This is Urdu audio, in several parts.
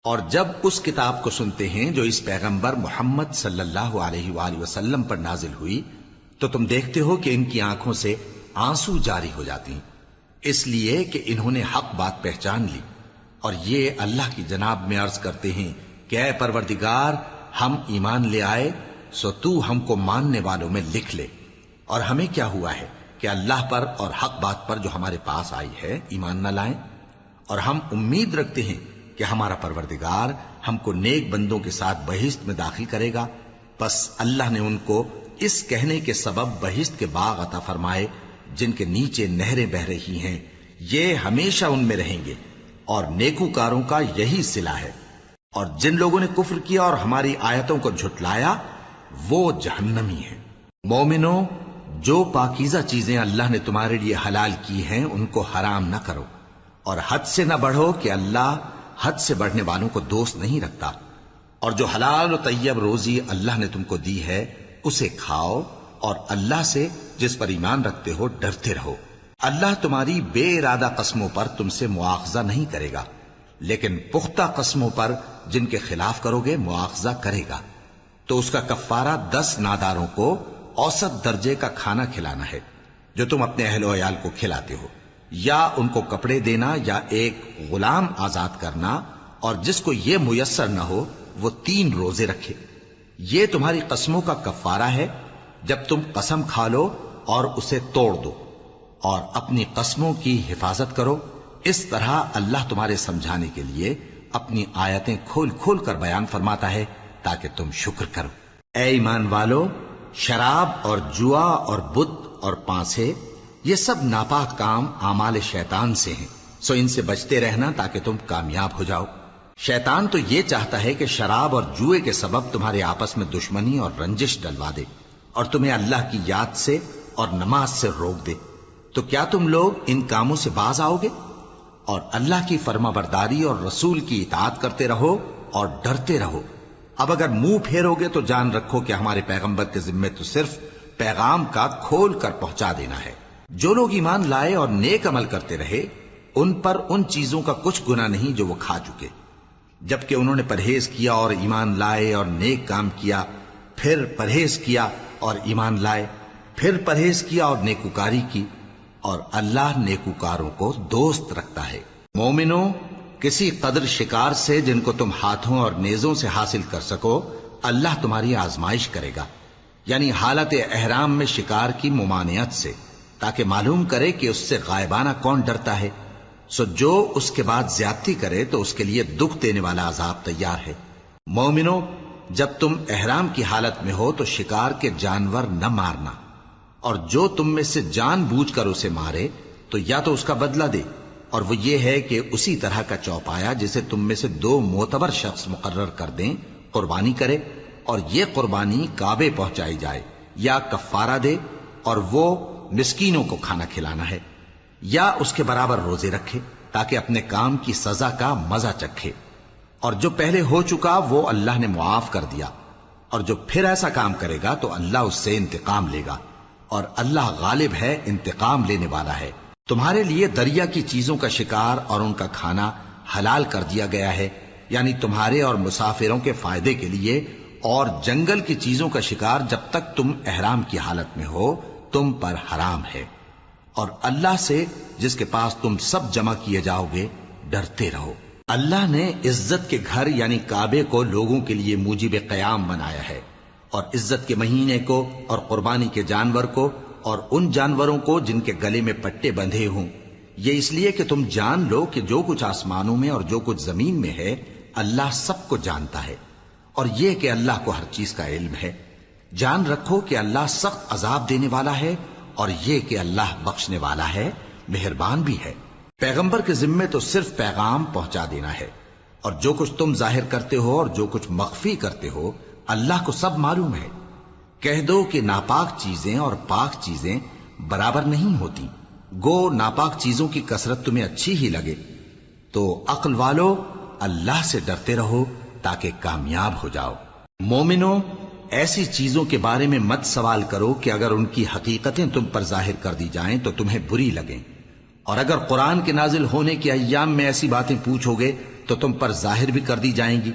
اور جب اس کتاب کو سنتے ہیں جو اس پیغمبر محمد صلی اللہ علیہ وآلہ وسلم پر نازل ہوئی تو تم دیکھتے ہو کہ ان کی آنکھوں سے آنسو جاری ہو جاتی ہیں، اس لیے کہ انہوں نے حق بات پہچان لی، اور یہ اللہ کی جناب میں عرض کرتے ہیں کہ اے پروردگار، ہم ایمان لے آئے سو تو ہم کو ماننے والوں میں لکھ لے، اور ہمیں کیا ہوا ہے کہ اللہ پر اور حق بات پر جو ہمارے پاس آئی ہے ایمان نہ لائیں، اور ہم امید رکھتے ہیں کہ ہمارا پروردگار ہم کو نیک بندوں کے ساتھ بہشت میں داخل کرے گا۔ پس اللہ نے ان کو اس کہنے کے سبب بہشت کے باغ عطا فرمائے جن کے نیچے نہریں بہ رہی ہیں، یہ ہمیشہ ان میں رہیں گے، اور نیکوکاروں کا یہی صلہ ہے۔ اور جن لوگوں نے کفر کیا اور ہماری آیتوں کو جھٹلایا وہ جہنمی ہیں۔ مومنوں، جو پاکیزہ چیزیں اللہ نے تمہارے لیے حلال کی ہیں ان کو حرام نہ کرو، اور حد سے نہ بڑھو کہ اللہ حد سے بڑھنے والوں کو دوست نہیں رکھتا، اور جو حلال و طیب روزی اللہ نے تم کو دی ہے اسے کھاؤ، اور اللہ سے جس پر ایمان رکھتے ہو ڈرتے رہو۔ اللہ تمہاری بے ارادہ قسموں پر تم سے مواخذہ نہیں کرے گا، لیکن پختہ قسموں پر جن کے خلاف کرو گے مواخذہ کرے گا۔ تو اس کا کفارہ 10 ناداروں کو اوسط درجے کا کھانا کھلانا ہے جو تم اپنے اہل و عیال کو کھلاتے ہو، یا ان کو کپڑے دینا یا ایک غلام آزاد کرنا، اور جس کو یہ میسر نہ ہو وہ 3 روزے رکھے۔ یہ تمہاری قسموں کا کفارہ ہے جب تم قسم کھا لو اور اسے توڑ دو، اور اپنی قسموں کی حفاظت کرو۔ اس طرح اللہ تمہارے سمجھانے کے لیے اپنی آیتیں کھول کھول کر بیان فرماتا ہے تاکہ تم شکر کرو۔ اے ایمان والو، شراب اور جوا اور بت اور پانسے یہ سب ناپاک کام اعمال شیطان سے ہیں، سو ان سے بچتے رہنا تاکہ تم کامیاب ہو جاؤ۔ شیطان تو یہ چاہتا ہے کہ شراب اور جوئے کے سبب تمہارے آپس میں دشمنی اور رنجش ڈلوا دے، اور تمہیں اللہ کی یاد سے اور نماز سے روک دے۔ تو کیا تم لوگ ان کاموں سے باز آؤ گے؟ اور اللہ کی فرما برداری اور رسول کی اطاعت کرتے رہو اور ڈرتے رہو۔ اب اگر منہ پھیرو گے تو جان رکھو کہ ہمارے پیغمبر کے ذمے تو صرف پیغام کا کھول کر پہنچا دینا ہے۔ جو لوگ ایمان لائے اور نیک عمل کرتے رہے ان پر ان چیزوں کا کچھ گناہ نہیں جو وہ کھا چکے، جبکہ انہوں نے پرہیز کیا اور ایمان لائے اور نیک کام کیا، پھر پرہیز کیا اور ایمان لائے، پھر پرہیز کیا اور نیکوکاری کی، اور اللہ نیکوکاروں کو دوست رکھتا ہے۔ مومنوں، کسی قدر شکار سے جن کو تم ہاتھوں اور نیزوں سے حاصل کر سکو اللہ تمہاری آزمائش کرے گا، یعنی حالت احرام میں شکار کی ممانعت سے، تاکہ معلوم کرے کہ اس سے غائبانہ کون ڈرتا ہے۔ سو جو اس کے بعد زیادتی کرے تو اس کے لیے دکھ دینے والا عذاب تیار ہے۔ مومنوں، جب تم احرام کی حالت میں ہو تو شکار کے جانور نہ مارنا، اور جو تم میں سے جان بوجھ کر اسے مارے تو یا تو اس کا بدلہ دے، اور وہ یہ ہے کہ اسی طرح کا چوپایا جسے تم میں سے 2 معتبر شخص مقرر کر دیں قربانی کرے، اور یہ قربانی کعبے پہنچائی جائے، یا کفارہ دے اور وہ مسکینوں کو کھانا کھلانا ہے، یا اس کے برابر روزے رکھے تاکہ اپنے کام کی سزا کا مزہ چکھے، اور جو پہلے ہو چکا وہ اللہ نے معاف کر دیا، اور جو پھر ایسا کام کرے گا تو اللہ اس سے انتقام لے گا، اور اللہ غالب ہے، انتقام لینے والا ہے۔ تمہارے لیے دریا کی چیزوں کا شکار اور ان کا کھانا حلال کر دیا گیا ہے، یعنی تمہارے اور مسافروں کے فائدے کے لیے، اور جنگل کی چیزوں کا شکار جب تک تم احرام کی حالت میں ہو تم پر حرام ہے، اور اللہ سے جس کے پاس تم سب جمع کیے جاؤ گے ڈرتے رہو۔ اللہ نے عزت کے گھر یعنی کعبے کو لوگوں کے لیے موجب قیام بنایا ہے، اور عزت کے مہینے کو اور قربانی کے جانور کو اور ان جانوروں کو جن کے گلے میں پٹے بندھے ہوں، یہ اس لیے کہ تم جان لو کہ جو کچھ آسمانوں میں اور جو کچھ زمین میں ہے اللہ سب کو جانتا ہے، اور یہ کہ اللہ کو ہر چیز کا علم ہے۔ جان رکھو کہ اللہ سخت عذاب دینے والا ہے، اور یہ کہ اللہ بخشنے والا ہے، مہربان بھی ہے۔ پیغمبر کے ذمے تو صرف پیغام پہنچا دینا ہے، اور جو کچھ تم ظاہر کرتے ہو اور جو کچھ مخفی کرتے ہو اللہ کو سب معلوم ہے۔ کہہ دو کہ ناپاک چیزیں اور پاک چیزیں برابر نہیں ہوتی، گو ناپاک چیزوں کی کثرت تمہیں اچھی ہی لگے، تو عقل والو اللہ سے ڈرتے رہو تاکہ کامیاب ہو جاؤ۔ مومنوں، ایسی چیزوں کے بارے میں مت سوال کرو کہ اگر ان کی حقیقتیں تم پر ظاہر کر دی جائیں تو تمہیں بری لگیں، اور اگر قرآن کے نازل ہونے کے ایام میں ایسی باتیں پوچھو گے تو تم پر ظاہر بھی کر دی جائیں گی۔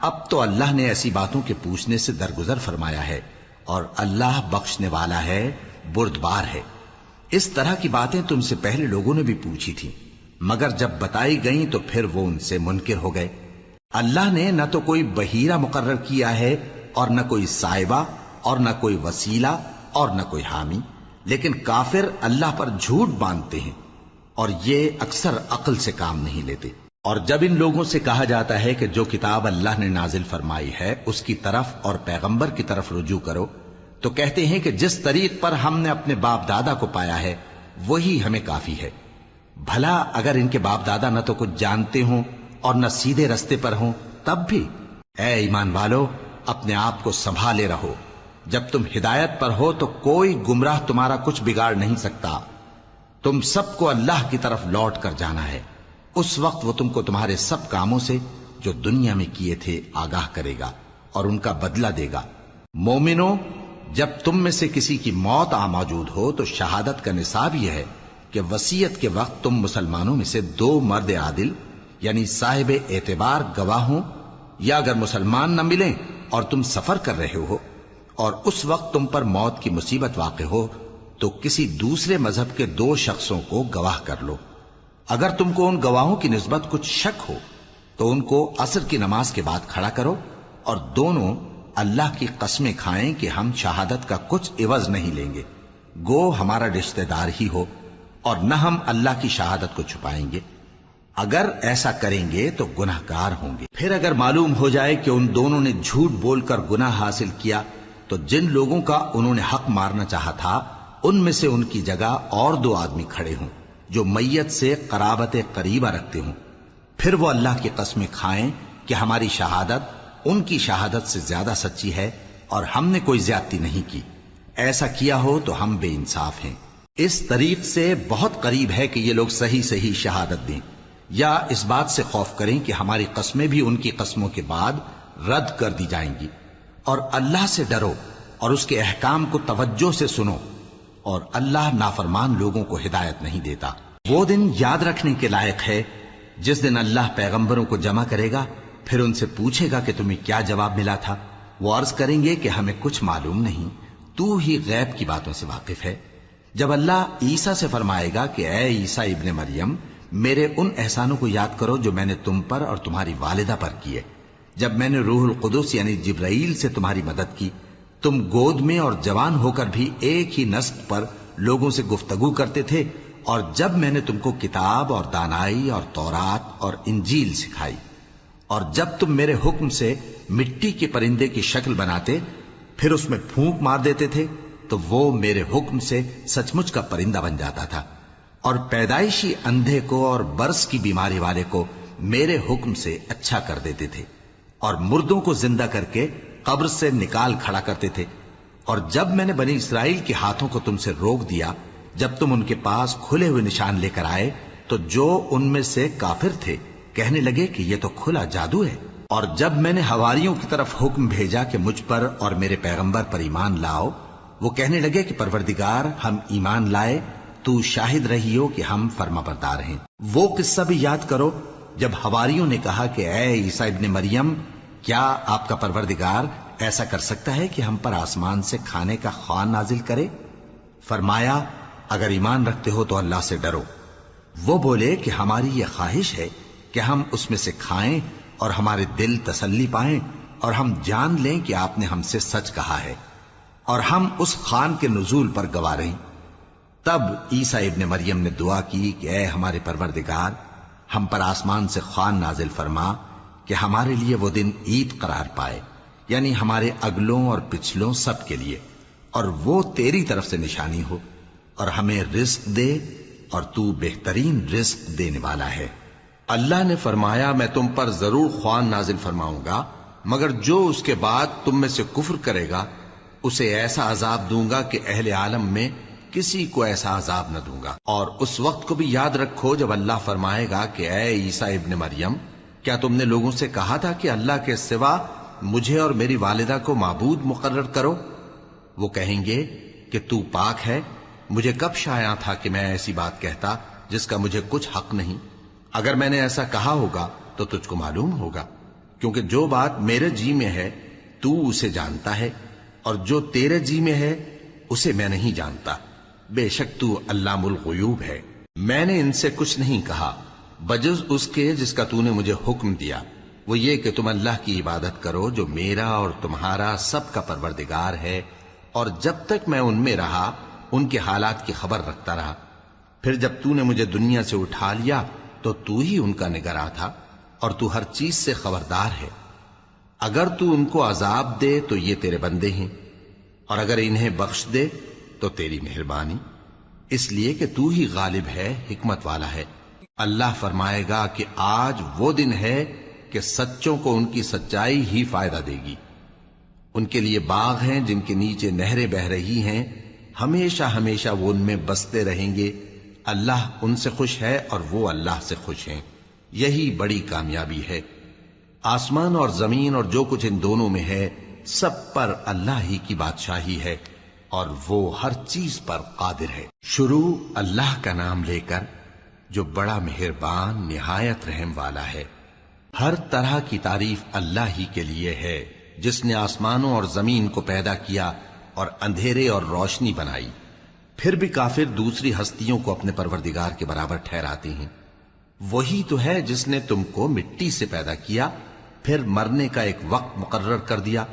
اب تو اللہ نے ایسی باتوں کے پوچھنے سے درگزر فرمایا ہے، اور اللہ بخشنے والا ہے، بردبار ہے۔ اس طرح کی باتیں تم سے پہلے لوگوں نے بھی پوچھی تھی، مگر جب بتائی گئیں تو پھر وہ ان سے منکر ہو گئے۔ اللہ نے نہ تو کوئی بحیرہ مقرر کیا ہے، اور نہ کوئی صاحبہ، اور نہ کوئی وسیلہ، اور نہ کوئی حامی، لیکن کافر اللہ پر جھوٹ باندھتے ہیں، اور یہ اکثر عقل سے کام نہیں لیتے۔ اور جب ان لوگوں سے کہا جاتا ہے کہ جو کتاب اللہ نے نازل فرمائی ہے اس کی طرف اور پیغمبر کی طرف رجوع کرو، تو کہتے ہیں کہ جس طریق پر ہم نے اپنے باپ دادا کو پایا ہے وہی ہمیں کافی ہے۔ بھلا اگر ان کے باپ دادا نہ تو کچھ جانتے ہوں اور نہ سیدھے رستے پر ہوں تب بھی؟ اے ایمان والو، اپنے آپ کو سنبھالے رہو، جب تم ہدایت پر ہو تو کوئی گمراہ تمہارا کچھ بگاڑ نہیں سکتا۔ تم سب کو اللہ کی طرف لوٹ کر جانا ہے، اس وقت وہ تم کو تمہارے سب کاموں سے جو دنیا میں کیے تھے آگاہ کرے گا اور ان کا بدلہ دے گا۔ مومنو، جب تم میں سے کسی کی موت آ موجود ہو تو شہادت کا نصاب یہ ہے کہ وصیت کے وقت تم مسلمانوں میں سے 2 مرد عادل یعنی صاحب اعتبار گواہ ہوں، یا اگر مسلمان نہ ملیں اور تم سفر کر رہے ہو اور اس وقت تم پر موت کی مصیبت واقع ہو تو کسی دوسرے مذہب کے 2 شخصوں کو گواہ کر لو۔ اگر تم کو ان گواہوں کی نسبت کچھ شک ہو تو ان کو عصر کی نماز کے بعد کھڑا کرو، اور دونوں اللہ کی قسمیں کھائیں کہ ہم شہادت کا کچھ عوض نہیں لیں گے، گو ہمارا رشتہ دار ہی ہو، اور نہ ہم اللہ کی شہادت کو چھپائیں گے۔ اگر ایسا کریں گے تو گناہ گار ہوں گے۔ پھر اگر معلوم ہو جائے کہ ان دونوں نے جھوٹ بول کر گناہ حاصل کیا تو جن لوگوں کا انہوں نے حق مارنا چاہا تھا ان میں سے ان کی جگہ اور 2 آدمی کھڑے ہوں جو میت سے قرابت قریبہ رکھتے ہوں، پھر وہ اللہ کی قسمیں کھائیں کہ ہماری شہادت ان کی شہادت سے زیادہ سچی ہے اور ہم نے کوئی زیادتی نہیں کی۔ ایسا کیا ہو تو ہم بے انصاف ہیں۔ اس طریق سے بہت قریب ہے کہ یہ لوگ صحیح صحیح شہادت دیں، یا اس بات سے خوف کریں کہ ہماری قسمیں بھی ان کی قسموں کے بعد رد کر دی جائیں گی۔ اور اللہ سے ڈرو اور اس کے احکام کو توجہ سے سنو، اور اللہ نافرمان لوگوں کو ہدایت نہیں دیتا۔ وہ دن یاد رکھنے کے لائق ہے جس دن اللہ پیغمبروں کو جمع کرے گا، پھر ان سے پوچھے گا کہ تمہیں کیا جواب ملا تھا۔ وہ عرض کریں گے کہ ہمیں کچھ معلوم نہیں، تو ہی غیب کی باتوں سے واقف ہے۔ جب اللہ عیسیٰ سے فرمائے گا کہ اے عیسیٰ ابن مریم، میرے ان احسانوں کو یاد کرو جو میں نے تم پر اور تمہاری والدہ پر کیے، جب میں نے روح القدس یعنی جبرائیل سے تمہاری مدد کی، تم گود میں اور جوان ہو کر بھی ایک ہی نسق پر لوگوں سے گفتگو کرتے تھے، اور جب میں نے تم کو کتاب اور دانائی اور تورات اور انجیل سکھائی، اور جب تم میرے حکم سے مٹی کے پرندے کی شکل بناتے پھر اس میں پھونک مار دیتے تھے تو وہ میرے حکم سے سچ مچ کا پرندہ بن جاتا تھا، اور پیدائشی اندھے کو اور برس کی بیماری والے کو میرے حکم سے اچھا کر دیتے تھے، اور مردوں کو زندہ کر کے قبر سے نکال کھڑا کرتے تھے۔ اور جب میں نے بنی اسرائیل کے ہاتھوں کو تم سے روک دیا جب تم ان کے پاس کھلے ہوئے نشان لے کر آئے تو جو ان میں سے کافر تھے کہنے لگے کہ یہ تو کھلا جادو ہے۔ اور جب میں نے حواریوں کی طرف حکم بھیجا کہ مجھ پر اور میرے پیغمبر پر ایمان لاؤ، وہ کہنے لگے کہ پروردگار، ہم ایمان لائے، تو شاہد رہی ہو کہ ہم فرما بردار ہیں۔ وہ قصہ بھی یاد کرو جب حواریوں نے کہا کہ اے عیسیٰ ابن مریم، کیا آپ کا پروردگار ایسا کر سکتا ہے کہ ہم پر آسمان سے کھانے کا خوان نازل کرے؟ فرمایا، اگر ایمان رکھتے ہو تو اللہ سے ڈرو۔ وہ بولے کہ ہماری یہ خواہش ہے کہ ہم اس میں سے کھائیں اور ہمارے دل تسلی پائیں، اور ہم جان لیں کہ آپ نے ہم سے سچ کہا ہے، اور ہم اس خوان کے نزول پر گواہ رہیں۔ تب عیسیٰ ابن مریم نے دعا کی کہ اے ہمارے پروردگار، ہم پر آسمان سے خوان نازل فرما کہ ہمارے لیے وہ دن عید قرار پائے، یعنی ہمارے اگلوں اور پچھلوں سب کے لیے، اور وہ تیری طرف سے نشانی ہو، اور ہمیں رزق دے، اور تو بہترین رزق دینے والا ہے۔ اللہ نے فرمایا، میں تم پر ضرور خوان نازل فرماؤں گا، مگر جو اس کے بعد تم میں سے کفر کرے گا اسے ایسا عذاب دوں گا کہ اہل عالم میں کسی کو ایسا عذاب نہ دوں گا۔ اور اس وقت کو بھی یاد رکھو جب اللہ فرمائے گا کہ اے عیسیٰ ابن مریم، کیا تم نے لوگوں سے کہا تھا کہ اللہ کے سوا مجھے اور میری والدہ کو معبود مقرر کرو؟ وہ کہیں گے کہ تو پاک ہے، مجھے کب شایع تھا کہ میں ایسی بات کہتا جس کا مجھے کچھ حق نہیں؟ اگر میں نے ایسا کہا ہوگا تو تجھ کو معلوم ہوگا، کیونکہ جو بات میرے جی میں ہے تو اسے جانتا ہے، اور جو تیرے جی میں ہے اسے میں نہیں جانتا۔ بے شک تو علام الغیوب ہے۔ میں نے ان سے کچھ نہیں کہا بجز اس کے جس کا تو نے مجھے حکم دیا، وہ یہ کہ تم اللہ کی عبادت کرو جو میرا اور تمہارا سب کا پروردگار ہے، اور جب تک میں ان میں رہا ان کے حالات کی خبر رکھتا رہا۔ پھر جب تو نے مجھے دنیا سے اٹھا لیا تو تو ہی ان کا نگراں تھا، اور تو ہر چیز سے خبردار ہے۔ اگر تو ان کو عذاب دے تو یہ تیرے بندے ہیں، اور اگر انہیں بخش دے تو تیری مہربانی، اس لیے کہ تو ہی غالب ہے، حکمت والا ہے۔ اللہ فرمائے گا کہ آج وہ دن ہے کہ سچوں کو ان کی سچائی ہی فائدہ دے گی۔ ان کے لیے باغ ہیں جن کے نیچے نہریں بہ رہی ہیں، ہمیشہ ہمیشہ وہ ان میں بستے رہیں گے۔ اللہ ان سے خوش ہے اور وہ اللہ سے خوش ہیں، یہی بڑی کامیابی ہے۔ آسمان اور زمین اور جو کچھ ان دونوں میں ہے سب پر اللہ ہی کی بادشاہی ہے، اور وہ ہر چیز پر قادر ہے۔ شروع اللہ کا نام لے کر جو بڑا مہربان نہایت رحم والا ہے۔ ہر طرح کی تعریف اللہ ہی کے لیے ہے، جس نے آسمانوں اور زمین کو پیدا کیا اور اندھیرے اور روشنی بنائی۔ پھر بھی کافر دوسری ہستیوں کو اپنے پروردگار کے برابر ٹھہراتے ہیں۔ وہی تو ہے جس نے تم کو مٹی سے پیدا کیا، پھر مرنے کا ایک وقت مقرر کر دیا،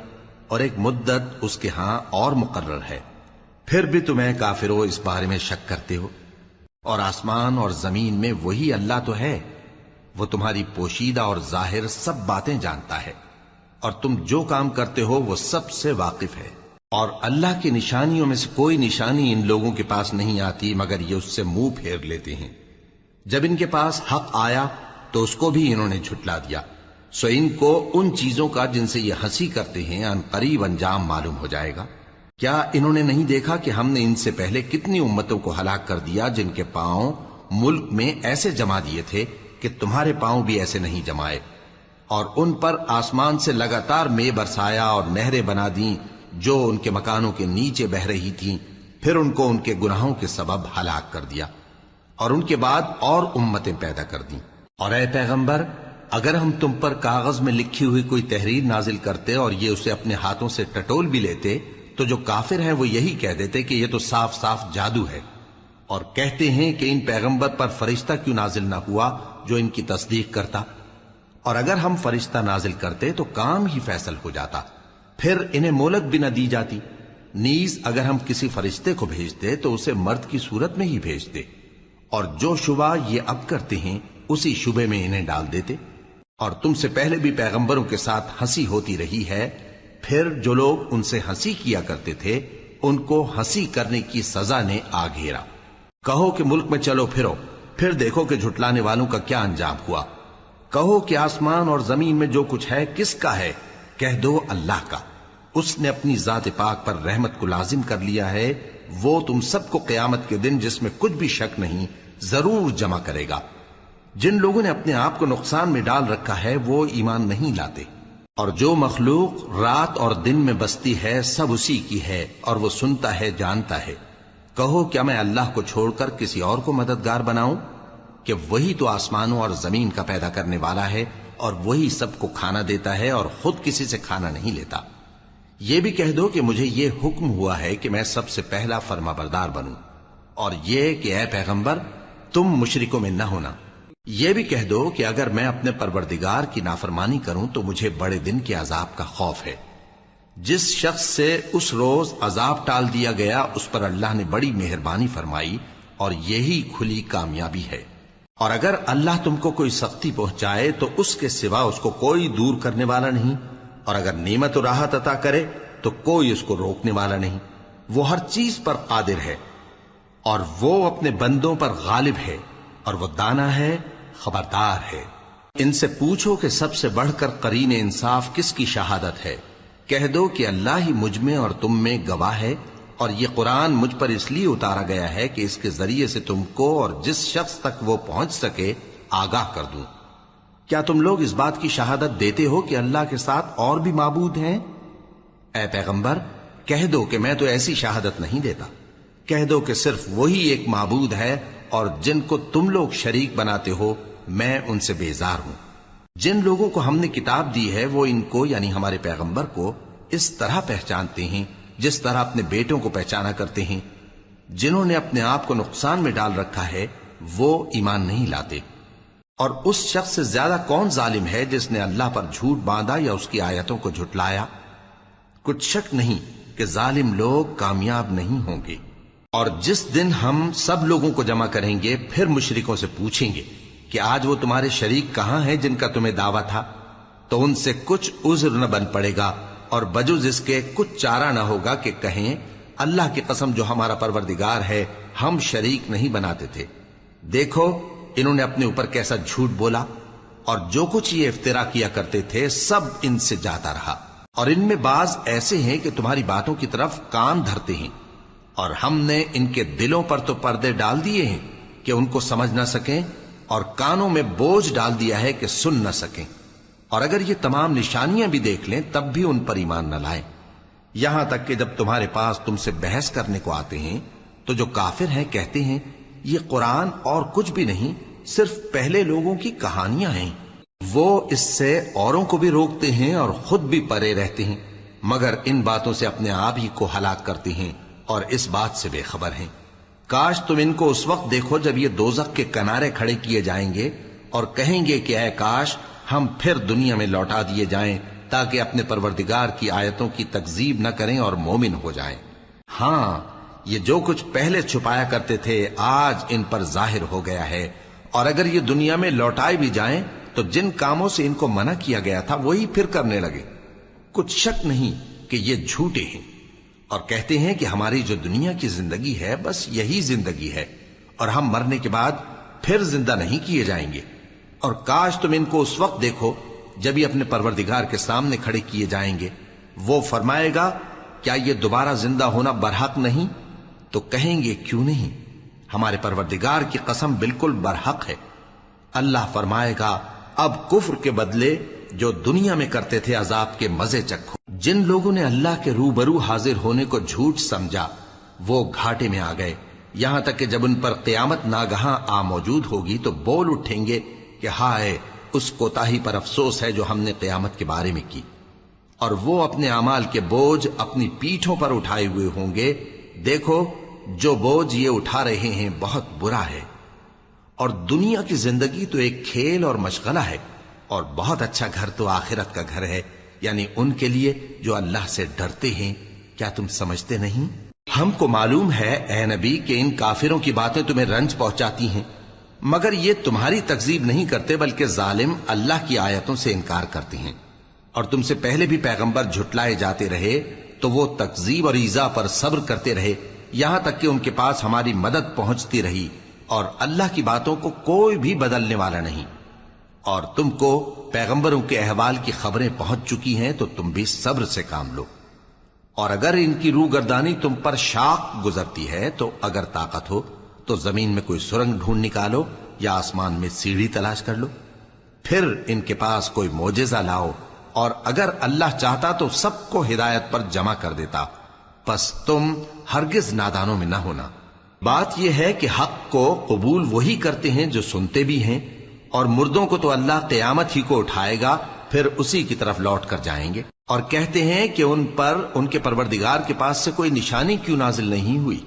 اور ایک مدت اس کے ہاں اور مقرر ہے۔ پھر بھی تمہیں کافروں اس بارے میں شک کرتے ہو، اور آسمان اور زمین میں وہی اللہ تو ہے، وہ تمہاری پوشیدہ اور ظاہر سب باتیں جانتا ہے، اور تم جو کام کرتے ہو وہ سب سے واقف ہے۔ اور اللہ کی نشانیوں میں سے کوئی نشانی ان لوگوں کے پاس نہیں آتی مگر یہ اس سے منہ پھیر لیتے ہیں۔ جب ان کے پاس حق آیا تو اس کو بھی انہوں نے جھٹلا دیا، سو ان کو ان چیزوں کا جن سے یہ ہنسی کرتے ہیں ان قریب انجام معلوم ہو جائے گا۔ کیا انہوں نے نہیں دیکھا کہ ہم نے ان سے پہلے کتنی امتوں کو ہلاک کر دیا جن کے پاؤں ملک میں ایسے جما دیے تھے کہ تمہارے پاؤں بھی ایسے نہیں جمائے، اور ان پر آسمان سے لگاتار مے برسایا اور نہریں بنا دیں جو ان کے مکانوں کے نیچے بہ رہی تھیں، پھر ان کو ان کے گناہوں کے سبب ہلاک کر دیا، اور ان کے بعد اور امتیں پیدا کر دیں۔ اور اے پیغمبر، اگر ہم تم پر کاغذ میں لکھی ہوئی کوئی تحریر نازل کرتے اور یہ اسے اپنے ہاتھوں سے ٹٹول بھی لیتے تو جو کافر ہیں وہ یہی کہہ دیتے کہ یہ تو صاف صاف جادو ہے، اور کہتے ہیں کہ ان پیغمبر پر فرشتہ کیوں نازل نہ ہوا جو ان کی تصدیق کرتا، اور اگر ہم فرشتہ نازل کرتے تو کام ہی فیصل ہو جاتا، پھر انہیں مہلت بھی نہ دی جاتی۔ نیز اگر ہم کسی فرشتے کو بھیجتے تو اسے مرد کی صورت میں ہی بھیجتے، اور جو شبہ یہ اب کرتے ہیں اسی شبے میں انہیں ڈال دیتے۔ اور تم سے پہلے بھی پیغمبروں کے ساتھ ہنسی ہوتی رہی ہے، پھر جو لوگ ان سے ہنسی کیا کرتے تھے ان کو ہنسی کرنے کی سزا نے آ گھیرا۔ کہو کہ ملک میں چلو پھرو، پھر دیکھو کہ جھٹلانے والوں کا کیا انجام ہوا۔ کہو کہ آسمان اور زمین میں جو کچھ ہے کس کا ہے؟ کہہ دو اللہ کا۔ اس نے اپنی ذات پاک پر رحمت کو لازم کر لیا ہے، وہ تم سب کو قیامت کے دن جس میں کچھ بھی شک نہیں ضرور جمع کرے گا۔ جن لوگوں نے اپنے آپ کو نقصان میں ڈال رکھا ہے وہ ایمان نہیں لاتے، اور جو مخلوق رات اور دن میں بستی ہے سب اسی کی ہے، اور وہ سنتا ہے جانتا ہے۔ کہو کیا میں اللہ کو چھوڑ کر کسی اور کو مددگار بناؤں؟ کہ وہی تو آسمانوں اور زمین کا پیدا کرنے والا ہے، اور وہی سب کو کھانا دیتا ہے اور خود کسی سے کھانا نہیں لیتا۔ یہ بھی کہہ دو کہ مجھے یہ حکم ہوا ہے کہ میں سب سے پہلا فرما بردار بنوں، اور یہ کہ اے پیغمبر تم مشرکوں میں نہ ہونا۔ یہ بھی کہہ دو کہ اگر میں اپنے پروردگار کی نافرمانی کروں تو مجھے بڑے دن کے عذاب کا خوف ہے۔ جس شخص سے اس روز عذاب ٹال دیا گیا اس پر اللہ نے بڑی مہربانی فرمائی، اور یہی کھلی کامیابی ہے۔ اور اگر اللہ تم کو کوئی سختی پہنچائے تو اس کے سوا اس کو کوئی دور کرنے والا نہیں، اور اگر نعمت و راحت عطا کرے تو کوئی اس کو روکنے والا نہیں۔ وہ ہر چیز پر قادر ہے، اور وہ اپنے بندوں پر غالب ہے، اور وہ دانا ہے، خبردار ہے۔ ان سے پوچھو کہ سب سے بڑھ کر قرین انصاف کس کی شہادت ہے؟ کہہ دو کہ اللہ ہی مجھ میں اور تم میں گواہ ہے، اور یہ قرآن مجھ پر اس لیے اتارا گیا ہے کہ اس کے ذریعے سے تم کو اور جس شخص تک وہ پہنچ سکے آگاہ کر دوں۔ کیا تم لوگ اس بات کی شہادت دیتے ہو کہ اللہ کے ساتھ اور بھی معبود ہیں؟ اے پیغمبر کہہ دو کہ میں تو ایسی شہادت نہیں دیتا۔ کہہ دو کہ صرف وہی ایک معبود ہے اور جن کو تم لوگ شریک بناتے ہو میں ان سے بیزار ہوں۔ جن لوگوں کو ہم نے کتاب دی ہے وہ ان کو یعنی ہمارے پیغمبر کو اس طرح پہچانتے ہیں جس طرح اپنے بیٹوں کو پہچانا کرتے ہیں۔ جنہوں نے اپنے آپ کو نقصان میں ڈال رکھا ہے وہ ایمان نہیں لاتے۔ اور اس شخص سے زیادہ کون ظالم ہے جس نے اللہ پر جھوٹ باندھا یا اس کی آیتوں کو جھٹلایا؟ کچھ شک نہیں کہ ظالم لوگ کامیاب نہیں ہوں گے۔ اور جس دن ہم سب لوگوں کو جمع کریں گے پھر مشرکوں سے پوچھیں گے کہ آج وہ تمہارے شریک کہاں ہیں جن کا تمہیں دعویٰ تھا، تو ان سے کچھ عذر نہ بن پڑے گا اور بجز اس کے کچھ چارہ نہ ہوگا کہ کہیں اللہ کی قسم جو ہمارا پروردگار ہے ہم شریک نہیں بناتے تھے۔ دیکھو انہوں نے اپنے اوپر کیسا جھوٹ بولا، اور جو کچھ یہ افترا کیا کرتے تھے سب ان سے جاتا رہا۔ اور ان میں بعض ایسے ہیں کہ تمہاری باتوں کی طرف کان دھرتے ہیں، اور ہم نے ان کے دلوں پر تو پردے ڈال دیے ہیں کہ ان کو سمجھ نہ سکیں، اور کانوں میں بوجھ ڈال دیا ہے کہ سن نہ سکیں، اور اگر یہ تمام نشانیاں بھی دیکھ لیں تب بھی ان پر ایمان نہ لائیں۔ یہاں تک کہ جب تمہارے پاس تم سے بحث کرنے کو آتے ہیں تو جو کافر ہیں کہتے ہیں یہ قرآن اور کچھ بھی نہیں، صرف پہلے لوگوں کی کہانیاں ہیں۔ وہ اس سے اوروں کو بھی روکتے ہیں اور خود بھی پرے رہتے ہیں، مگر ان باتوں سے اپنے آپ ہی کو ہلاک کرتے ہیں اور اس بات سے بے خبر ہیں۔ کاش تم ان کو اس وقت دیکھو جب یہ دوزخ کے کنارے کھڑے کیے جائیں گے اور کہیں گے کہ اے کاش ہم پھر دنیا میں لوٹا دیے جائیں تاکہ اپنے پروردگار کی آیتوں کی تکذیب نہ کریں اور مومن ہو جائیں۔ ہاں یہ جو کچھ پہلے چھپایا کرتے تھے آج ان پر ظاہر ہو گیا ہے، اور اگر یہ دنیا میں لوٹائے بھی جائیں تو جن کاموں سے ان کو منع کیا گیا تھا وہی پھر کرنے لگے۔ کچھ شک نہیں کہ یہ جھوٹے ہیں، اور کہتے ہیں کہ ہماری جو دنیا کی زندگی ہے بس یہی زندگی ہے اور ہم مرنے کے بعد پھر زندہ نہیں کیے جائیں گے۔ اور کاش تم ان کو اس وقت دیکھو جب یہ اپنے پروردگار کے سامنے کھڑے کیے جائیں گے، وہ فرمائے گا کیا یہ دوبارہ زندہ ہونا برحق نہیں؟ تو کہیں گے کیوں نہیں، ہمارے پروردگار کی قسم بالکل برحق ہے۔ اللہ فرمائے گا اب کفر کے بدلے جو دنیا میں کرتے تھے عذاب کے مزے چکھو۔ جن لوگوں نے اللہ کے روبرو حاضر ہونے کو جھوٹ سمجھا وہ گھاٹے میں آ گئے، یہاں تک کہ جب ان پر قیامت ناگہاں آ موجود ہوگی تو بول اٹھیں گے کہ ہائے اس کوتاہی پر افسوس ہے جو ہم نے قیامت کے بارے میں کی، اور وہ اپنے اعمال کے بوجھ اپنی پیٹھوں پر اٹھائے ہوئے ہوں گے۔ دیکھو جو بوجھ یہ اٹھا رہے ہیں بہت برا ہے، اور دنیا کی زندگی تو ایک کھیل اور مشغلہ ہے، اور بہت اچھا گھر تو آخرت کا گھر ہے، یعنی ان کے لیے جو اللہ سے ڈرتے ہیں۔ کیا تم سمجھتے نہیں؟ ہم کو معلوم ہے اے نبی کہ ان کافروں کی باتیں تمہیں رنج پہنچاتی ہیں، مگر یہ تمہاری تکذیب نہیں کرتے بلکہ ظالم اللہ کی آیتوں سے انکار کرتے ہیں۔ اور تم سے پہلے بھی پیغمبر جھٹلائے جاتے رہے تو وہ تکذیب اور ایذا پر صبر کرتے رہے یہاں تک کہ ان کے پاس ہماری مدد پہنچتی رہی، اور اللہ کی باتوں کو کوئی بھی بدلنے والا نہیں۔ اور تم کو پیغمبروں کے احوال کی خبریں پہنچ چکی ہیں تو تم بھی صبر سے کام لو۔ اور اگر ان کی روح گردانی تم پر شاق گزرتی ہے تو اگر طاقت ہو تو زمین میں کوئی سرنگ ڈھونڈ نکالو یا آسمان میں سیڑھی تلاش کر لو، پھر ان کے پاس کوئی معجزہ لاؤ، اور اگر اللہ چاہتا تو سب کو ہدایت پر جمع کر دیتا، پس تم ہرگز نادانوں میں نہ ہونا۔ بات یہ ہے کہ حق کو قبول وہی کرتے ہیں جو سنتے بھی ہیں، اور مردوں کو تو اللہ قیامت ہی کو اٹھائے گا پھر اسی کی طرف لوٹ کر جائیں گے۔ اور کہتے ہیں کہ ان پر ان کے پروردگار کے پاس سے کوئی نشانی کیوں نازل نہیں ہوئی؟